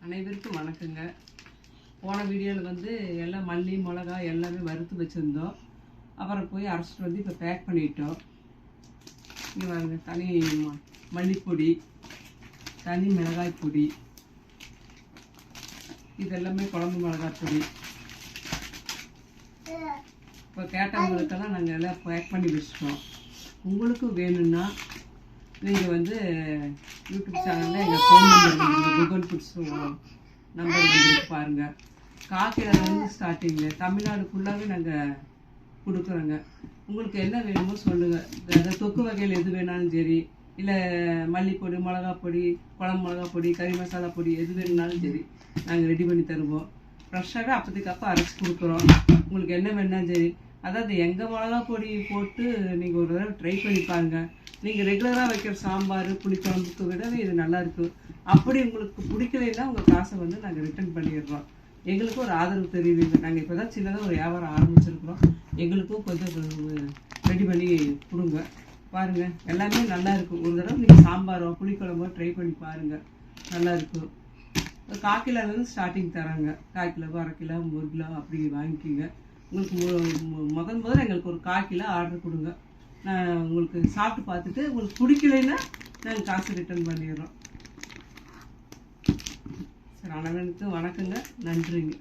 அனைவருக்கும் வணக்கங்க. போன வீடியோவில் வந்து எல்லாம் மல்லி மிளகாய் எல்லாமே வறுத்து வச்சுருந்தோம். அப்புறம் போய் அரைச்சிட்டு வந்து இப்போ பேக் பண்ணிட்டோம். இங்கே பாருங்க, தனி மல்லிப்பொடி, தனி மிளகாய் பொடி, இதெல்லாமே குழம்பு மிளகாய் பொடி. இப்போ கேட்டவங்களுக்கெல்லாம் நாங்கள் எல்லாம் பேக் பண்ணி வச்சுட்டோம். உங்களுக்கும் வேணும்னா நீங்கள் வந்து யூடியூப் சேனலில் எங்கள் ஃபோன் நம்பர் வந்து கூகுள் ஃபுட்ஸ் நம்பர் வந்து பாருங்கள். காக்கிலேருந்து ஸ்டார்டிங்கில் தமிழ்நாடு ஃபுல்லாகவே நாங்கள் கொடுக்குறோங்க. உங்களுக்கு என்ன வேணுமோ சொல்லுங்கள். அதாவது தொக்கு வகையில் எது வேணாலும் சரி, இல்லை மல்லிப்பொடி, மிளகா பொடி, குழம்பு மிளகா பொடி, கறி மசாலா பொடி எது வேணும்னாலும் சரி நாங்கள் ரெடி பண்ணி தருவோம். ஃப்ரெஷ்ஷாகவே அப்போதைக்கு அப்போ அரைச்சி கொடுக்குறோம். உங்களுக்கு என்ன வேணாலும் சரி. அதாவது எங்கள் மிளகா பொடி போட்டு நீங்கள் ஒரு தடவை ட்ரை பண்ணி பாருங்கள். நீங்கள் ரெகுலராக வைக்கிற சாம்பார் புளிக்குழம்புக்கு விடவே இது நல்லாயிருக்கு. அப்படி உங்களுக்கு பிடிக்கலைன்னா உங்கள் காசை வந்து நாங்கள் ரிட்டர்ன் பண்ணிடுறோம். எங்களுக்கும் ஒரு ஆதரவு தெரியுதுங்க. நாங்கள் இப்போ தான் சின்னதாக ஒரு வியாபாரம் ஆரம்பிச்சிருக்கிறோம். எங்களுக்கும் கொஞ்சம் ரெடி பண்ணி கொடுங்க. பாருங்கள், எல்லாமே நல்லா இருக்கும். ஒரு தடவை நீங்கள் சாம்பாரோ புளிக்குழம்போ ட்ரை பண்ணி பாருங்கள், நல்லாயிருக்கும். 1/4 கிலோலேருந்து ஸ்டார்டிங் தராங்க. 1/4 கிலோ, அரை கிலோ, 1 கிலோ அப்படி வாங்கிக்கிங்க. உங்களுக்கு முதல்ல எங்களுக்கு ஒரு 1/4 கிலோ ஆர்டர் கொடுங்க. நான் உங்களுக்கு சாப்பிட்டு பார்த்துட்டு உங்களுக்கு பிடிக்கலைன்னா நாங்கள் காசு ரிட்டர்ன் பண்ணிடுறோம். சரி, அனைவருக்கும் வணக்கங்க, நன்றிங்க.